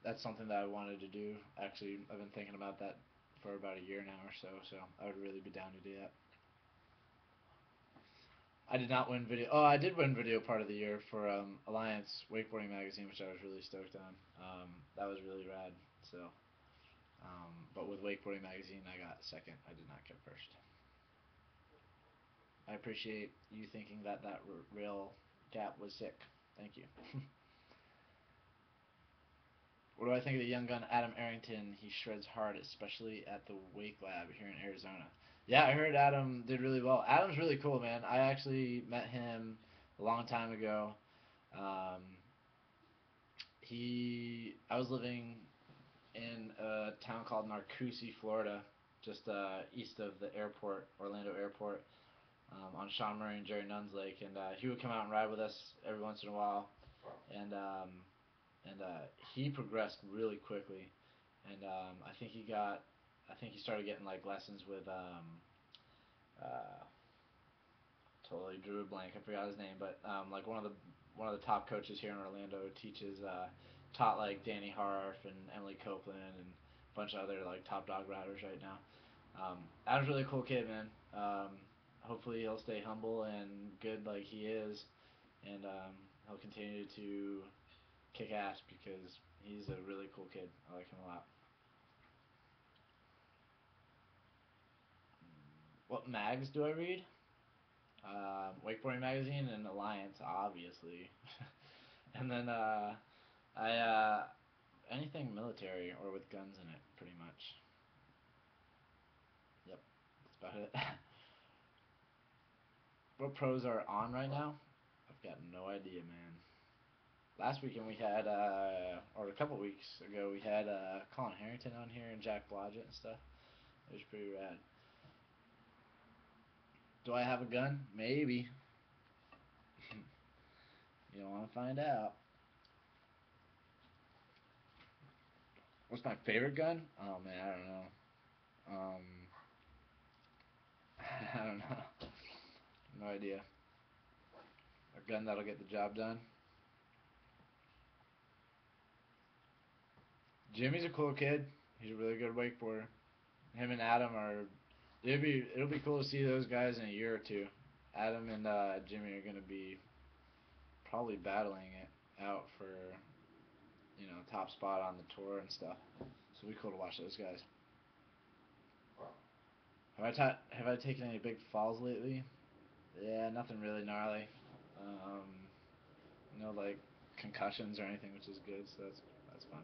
that's something that I wanted to do. Actually, I've been thinking about that for about a year now or so. So I would really be down to do that. I did not win video. Oh, I did win video part of the year for Alliance Wakeboarding Magazine, which I was really stoked on. That was really rad. So, but with Wakeboarding Magazine, I got second. I did not get first. I appreciate you thinking that rail gap was sick. Thank you. What do I think of the young gun Adam Arrington? He shreds hard, especially at the Wake Lab here in Arizona. Yeah, I heard Adam did really well. Adam's really cool, man. I actually met him a long time ago. Um, I was living in a town called Narcoossee, Florida, just east of the airport, Orlando Airport. on Sean Murray and Jerry Nunn's Lake, and he would come out and ride with us every once in a while, and he progressed really quickly, and I think he started getting like lessons with uh, totally drew a blank. I forgot his name, but like one of the top coaches here in Orlando teaches taught like Danny Harf and Emily Copeland and a bunch of other like top dog riders right now. Adam's a really cool kid, man. Hopefully he'll stay humble and good like he is, and he'll continue to kick ass because he's a really cool kid. I like him a lot. What mags do I read? Wakeboarding magazine and Alliance, obviously, and then I anything military or with guns in it, pretty much. Yep, that's about it. What pros are on right now? I've got no idea, man. Last weekend we had, or a couple weeks ago, we had Colin Harrington on here and Jack Blodgett and stuff. It was pretty rad. Do I have a gun? Maybe. You don't want to find out. What's my favorite gun? Oh man, I don't know. Um, I don't know. No idea. A gun that'll get the job done. Jimmy's a cool kid. He's a really good wakeboarder. Him and Adam are. It'll be cool to see those guys in a year or two. Adam and Jimmy are gonna be probably battling it out for top spot on the tour and stuff. So it'll be cool to watch those guys. Have I taken any big falls lately? Yeah, nothing really gnarly. Um, no like concussions or anything, which is good. So that's fun.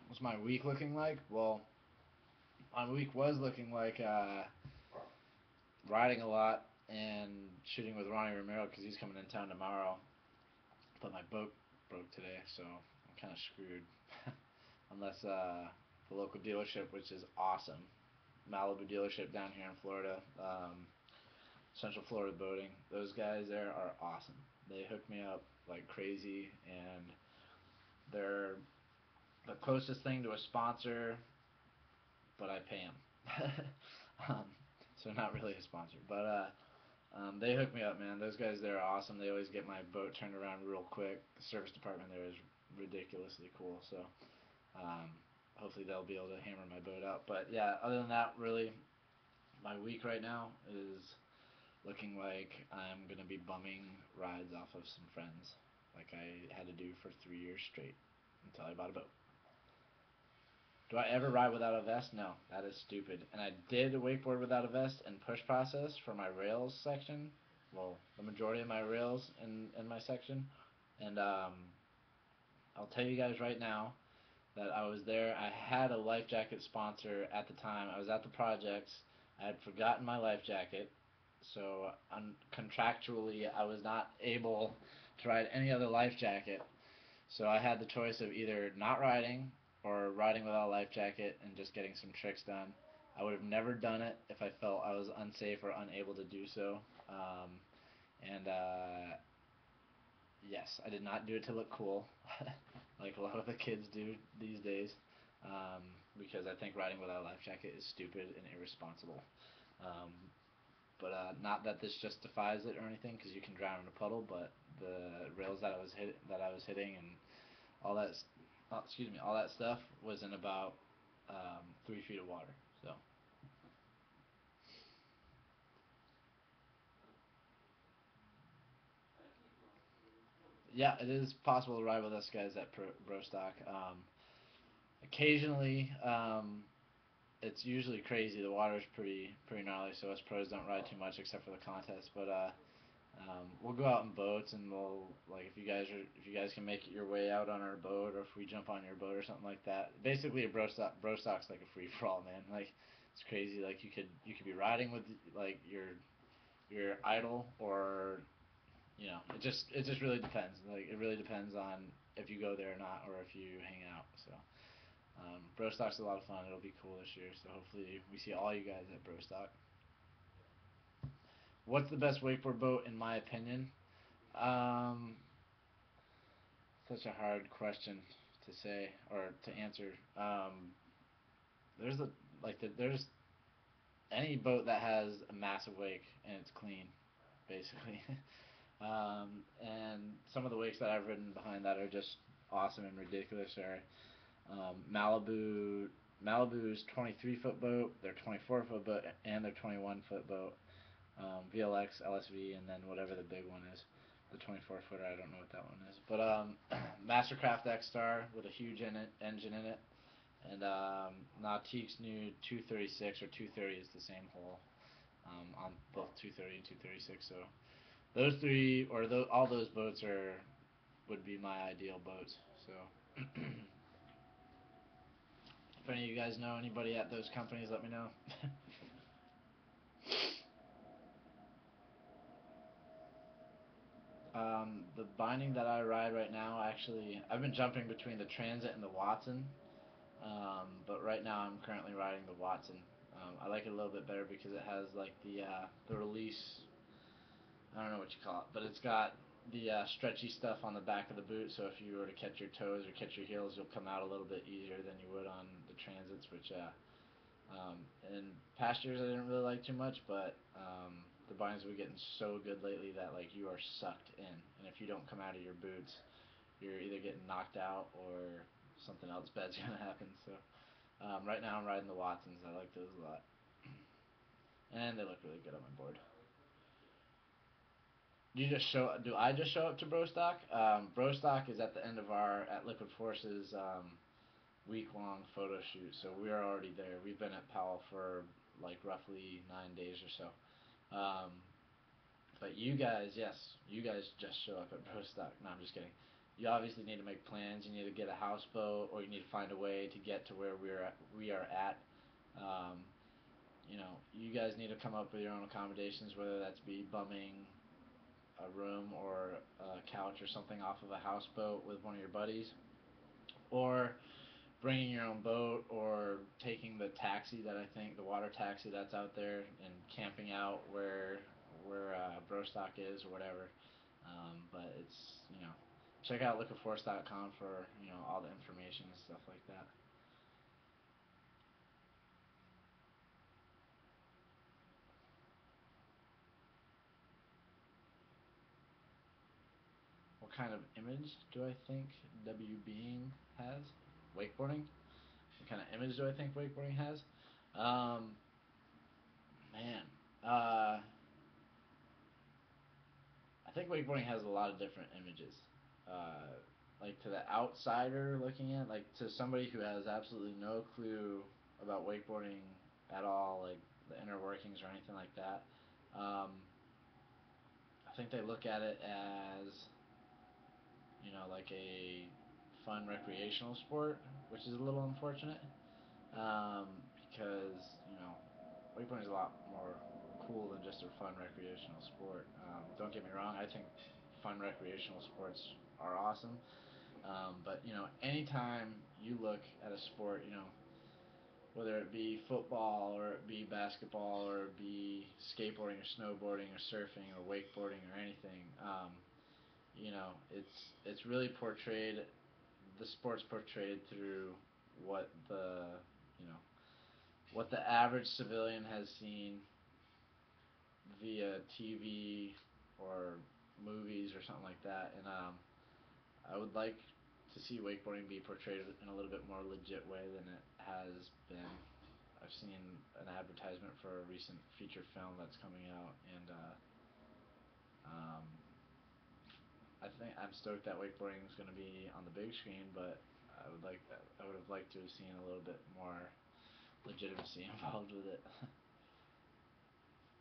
What's my week looking like? Well, my week was looking like riding a lot and shooting with Ronnie Romero because he's coming in town tomorrow. But my boat broke today, so I'm kind of screwed. Unless the local dealership, which is awesome, Malibu dealership down here in Florida, Central Florida Boating. Those guys there are awesome. They hook me up like crazy, and they're the closest thing to a sponsor, but I pay them. um, so not really a sponsor, but they hook me up, man. Those guys there are awesome. They always get my boat turned around real quick. The service department there is ridiculously cool. So um, hopefully they'll be able to hammer my boat out. But yeah, other than that, really, my week right now is looking like I'm gonna be bumming rides off of some friends, like I had to do for 3 years straight until I bought a boat. Do I ever ride without a vest? No, that is stupid. And I did wakeboard without a vest and push process for my rails section. Well, the majority of my rails in my section. And I'll tell you guys right now that I was there. I had a life jacket sponsor at the time. I was at the projects. I had forgotten my life jacket. So contractually, I was not able to ride any other life jacket. So I had the choice of either not riding or riding without a life jacket and just getting some tricks done. I would have never done it if I felt I was unsafe or unable to do so. Um, and yes, I did not do it to look cool, like a lot of the kids do these days, um, because I think riding without a life jacket is stupid and irresponsible. Um, but not that this justifies it or anything, because you can drown in a puddle. But the rails that I was hitting and all that, all that stuff was in about 3 feet of water. So yeah, it is possible to ride with us guys at Bro Stock. Occasionally, it's usually crazy. The water's pretty gnarly, so us pros don't ride too much except for the contest. But we'll go out in boats, and we'll like if you guys can make it your way out on our boat, or if we jump on your boat or something like that. Basically, a bro stock's like a free for all, man. Like it's crazy. Like you could be riding with like your idol, or it just really depends. Like it really depends on if you go there or not, or if you hang out. So bro stock's a lot of fun. It'll be cool this year. So hopefully we see all you guys at bro stock. What's the best wakeboard boat in my opinion? Um, Such a hard question to say or to answer. There's a there's any boat that has a massive wake and it's clean, basically. And some of the wakes that I've ridden behind that are just awesome and ridiculous are Malibu's 23-foot boat, their 24-foot boat, and their 21-foot boat. VLX, LSV, and then whatever the big one is. The 24 footer, I don't know what that one is. But Mastercraft X Star with a huge engine in it. And Nautique's new 236 or 230 is the same hull on both 230 and 236. So those three, or all those boats would be my ideal boats. So if any of you guys know anybody at those companies, let me know. The binding that I ride right now, actually, I've been jumping between the Transit and the Watson, but right now I'm currently riding the Watson. I like it a little bit better because it has like the release. I don't know what you call it, but it's got the stretchy stuff on the back of the boot. So if you were to catch your toes or catch your heels, you'll come out a little bit easier than you would on the Transits, which in past years I didn't really like too much, but the bindings have been getting so good lately that like you are sucked in, and if you don't come out of your boots, you're either getting knocked out or something else bad's gonna happen. So right now I'm riding the Watsons. I like those a lot, and they look really good on my board. Do I just show up to Brostock? Brostock is at the end of our at Liquid Forces week-long photo shoot, so we are already there. We've been at Powell for like roughly 9 days or so. But you guys, yes, you guys just show up at Brostock. No, I'm just kidding. You obviously need to make plans. You need to get a houseboat, or you need to find a way to get to where we are at. Um, you guys need to come up with your own accommodations, whether that's be bumming a room or a couch or something off of a houseboat with one of your buddies, or bringing your own boat, or taking the taxi that I think the water taxi that's out there and camping out where Brostock is or whatever. But it's check out liquidforce.com for all the information and stuff like that. What kind of image do I think WBing has? Wakeboarding? What kind of image do I think wakeboarding has? Um, Man, I think wakeboarding has a lot of different images. Like to the outsider looking in, like to somebody who has absolutely no clue about wakeboarding at all, like the inner workings or anything like that. I think they look at it as like a fun recreational sport, which is a little unfortunate because wakeboarding is a lot more cool than just a fun recreational sport. Don't get me wrong, I think fun recreational sports are awesome. But anytime you look at a sport, whether it be football or it be basketball or it be skateboarding or snowboarding or surfing or wakeboarding or anything, it's really portrayed. The sport's portrayed through what the you know what the average civilian has seen via TV or movies or something like that, and I would like to see wakeboarding be portrayed in a little bit more legit way than it has been. I've seen an advertisement for a recent feature film that's coming out, and um, I think I'm stoked that wakeboarding is going to be on the big screen, but I would have liked to have seen a little bit more legitimacy involved with it.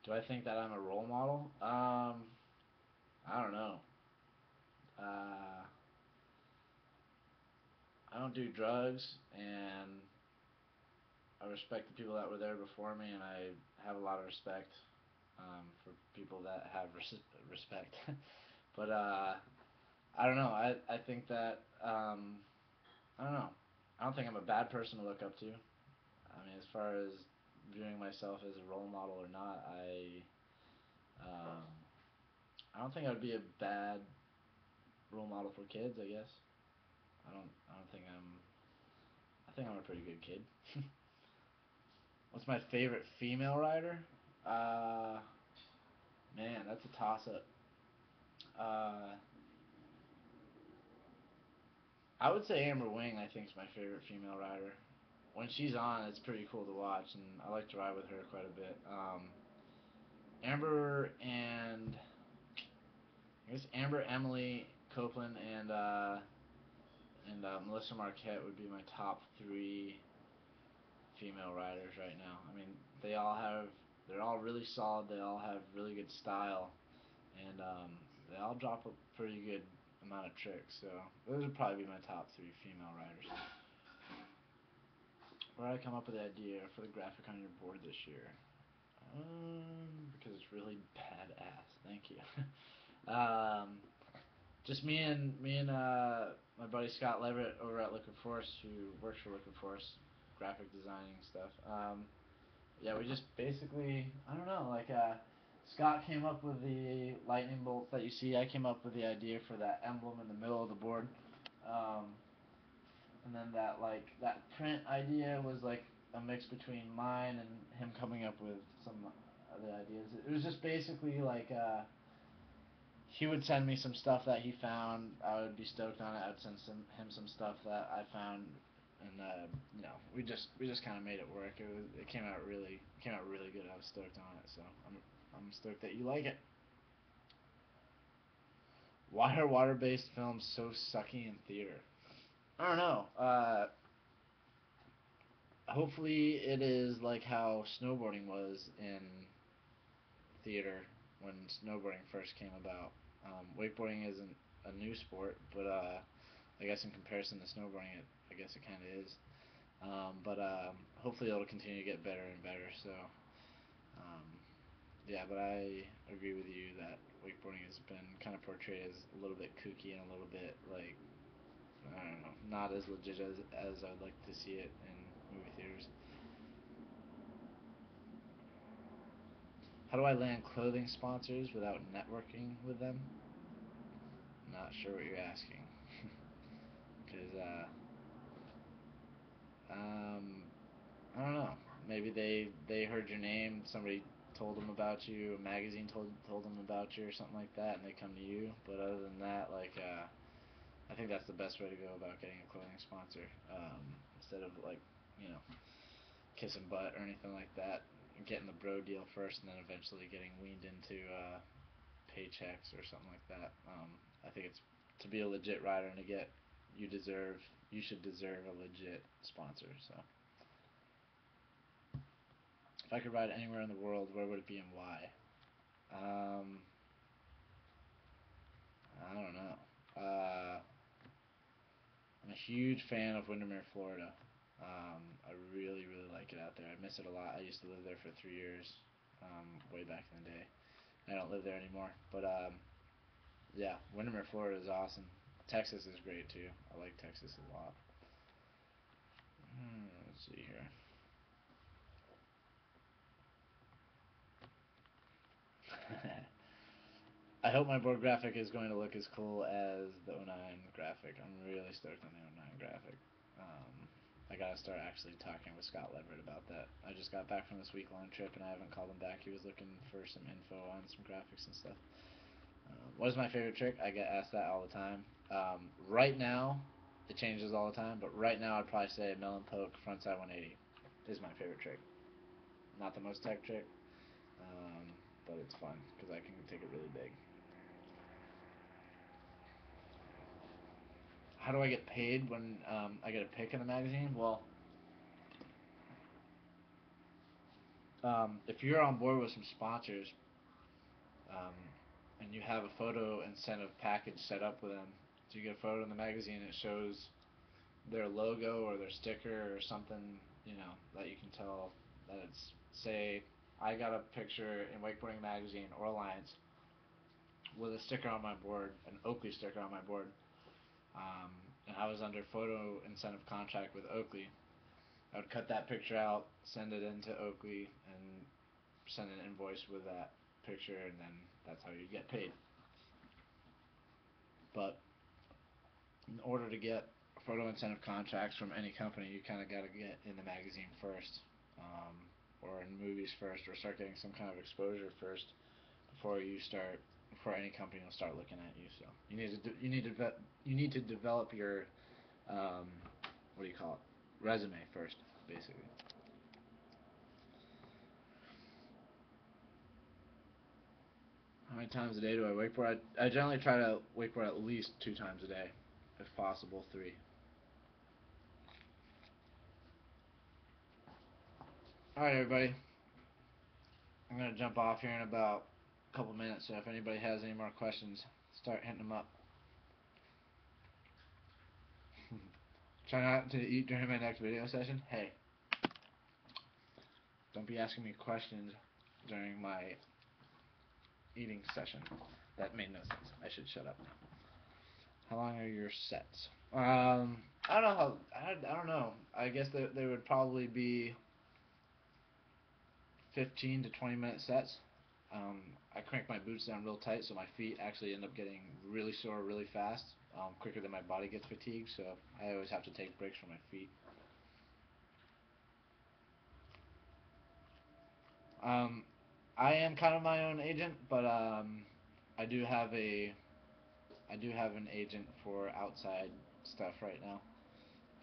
Do I think that I'm a role model? I don't know. Uh, I don't do drugs, and I respect the people that were there before me, and I have a lot of respect for people that have respect. But I don't know. I think that I don't know. I don't think I'm a bad person to look up to. I mean, as far as viewing myself as a role model or not, um, I don't think I would be a bad role model for kids. I guess I don't think I'm. I think I'm a pretty good kid. What's my favorite female rider? Uh, Man, that's a toss up. Uh, I would say Amber Wing. I think is my favorite female rider. When she's on, it's pretty cool to watch, and I like to ride with her quite a bit. Amber and I guess Amber, Emily Copeland, and Melissa Marquette would be my top three female riders right now. I mean, they're all really solid. They all have really good style, and they all drop a pretty good amount of tricks. So those would probably be my top three female riders. Where did I come up with the idea for the graphic on your board this year? Because it's really badass. Thank you. Just me and my buddy Scott Leverett over at Liquid Force, who works for Liquid Force, graphic designing stuff. Yeah, we just basically I don't know like Scott came up with the lightning bolts that you see. I came up with the idea for that emblem in the middle of the board. Um, and then that print idea was like a mix between mine and him coming up with some other ideas. It was just basically like he would send me some stuff that he found. I would be stoked on it. I'd send him some stuff that I found, and we just kind of made it work. It came out really good. I was stoked on it, so I'm stoked that you like it. Why are water-based films so sucky in theater? I don't know. Hopefully it is like how snowboarding was in theater when snowboarding first came about. Wakeboarding isn't a new sport, but I guess in comparison to snowboarding, I guess it kind of is. But hopefully it'll continue to get better and better. So um, yeah, but I agree with you that wakeboarding has been kind of portrayed as a little bit kooky and a little bit like I don't know, not as legit as I'd like to see it in movie theaters. How do I land clothing sponsors without networking with them? Not sure what you're asking. Because, I don't know. Maybe they heard your name, somebody told them about you, a magazine told them about you or something like that, and they come to you. But other than that, I think that's the best way to go about getting a clothing sponsor. Instead of you know, kissing butt or anything like that, getting the bro deal first, and then eventually getting weaned into paychecks or something like that. I think it's to be a legit rider and to get you should deserve a legit sponsor. So if I could ride anywhere in the world, where would it be and why? Um, I don't know. I'm a huge fan of Windermere, Florida. I really, really like it out there. I miss it a lot. I used to live there for 3 years, way back in the day. I don't live there anymore, but yeah, Windermere, Florida is awesome. Texas is great too. I like Texas a lot. Let's see here. I hope my board graphic is going to look as cool as the '09 graphic. I'm really stoked on the '09 graphic. I gotta start actually talking with Scott Leverett about that. I just got back from this week-long trip and I haven't called him back. He was looking for some info on some graphics and stuff. What is my favorite trick? I get asked that all the time. Right now, it changes all the time, but right now I'd probably say melon poke frontside 180 is my favorite trick. Not the most tech trick, um, but it's fun because I can take it really big. How do I get paid when I get a pick in the magazine? Well, If you're on board with some sponsors, um, and you have a photo incentive package set up with them, so you get a photo in the magazine, it shows their logo or their sticker or something, that you can tell that it's, say, I got a picture in Wakeboarding Magazine or Alliance with a sticker on my board, an Oakley sticker on my board, um, and I was under photo incentive contract with Oakley. I would cut that picture out, send it into Oakley, and send an invoice with that picture, and then that's how you get paid. But in order to get photo incentive contracts from any company, you kind of got to get in the magazine first, or in movies first, or start getting some kind of exposure first before any company will start looking at you. So you need to develop your what do you call it, resume first, basically. How many times a day do I wakeboard? I generally try to wakeboard at least 2 times a day, if possible 3. Alright, everybody. I'm going to jump off here in about a couple minutes, so if anybody has any more questions, start hitting them up. Try not to eat during my next video session. Hey, don't be asking me questions during my eating session. That made no sense. I should shut up now. How long are your sets? I don't know how. I don't know. I guess they would probably be 15 to 20-minute sets. I crank my boots down real tight, so my feet actually end up getting really sore really fast, quicker than my body gets fatigued. So I always have to take breaks for my feet. I am kind of my own agent, but I do have an agent for outside stuff right now.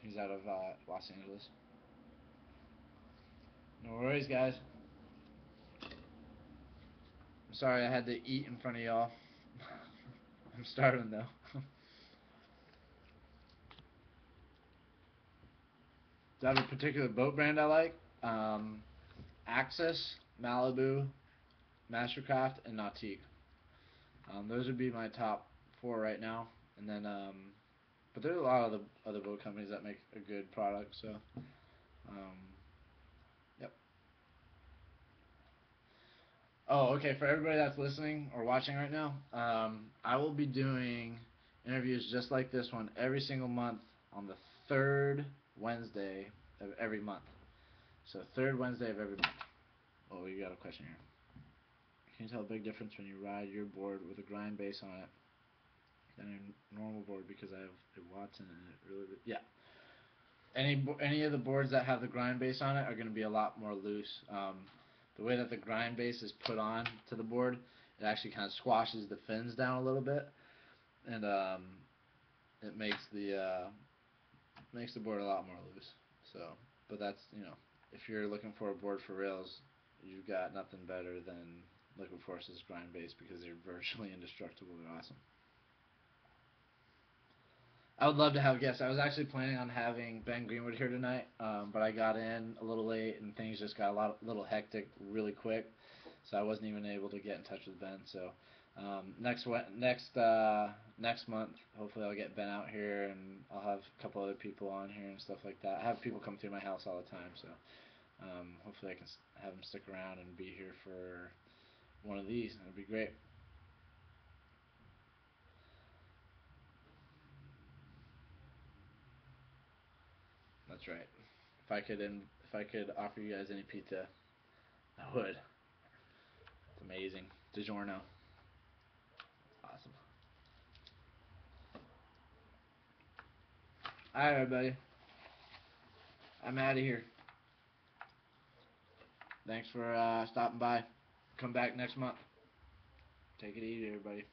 He's out of Los Angeles. No worries, guys. I'm sorry I had to eat in front of y'all. I'm starving though. Do I have a particular boat brand I like? Axis, Malibu, Mastercraft, and Nautique. Those would be my top 4 right now. And then, but there's a lot of other boat companies that make a good product. So, yep. Oh, okay. For everybody that's listening or watching right now, I will be doing interviews just like this one every single month on the 3rd Wednesday of every month. So 3rd Wednesday of every month. Oh, you got a question here. Can you tell a big difference when you ride your board with a grind base on it than a normal board? Because I have a Watson and it really, yeah. Any of the boards that have the grind base on it are going to be a lot more loose. The way that the grind base is put on to the board, it actually kind of squashes the fins down a little bit, and it makes the board a lot more loose. So, but that's, if you're looking for a board for rails, you've got nothing better than Liquid Force's grind base because they're virtually indestructible. They're awesome. I would love to have guests. I was actually planning on having Ben Greenwood here tonight, but I got in a little late and things just got little hectic really quick, so I wasn't even able to get in touch with Ben. So next month, hopefully I'll get Ben out here and I'll have a couple other people on here and stuff like that. I have people come through my house all the time, so hopefully I can have them stick around and be here for one of these. That'd be great. That's right. If I could offer you guys any pizza, I would. It's amazing. DiGiorno. Awesome. Alright, everybody. I'm out of here. Thanks for stopping by. Come back next month. Take it easy, everybody.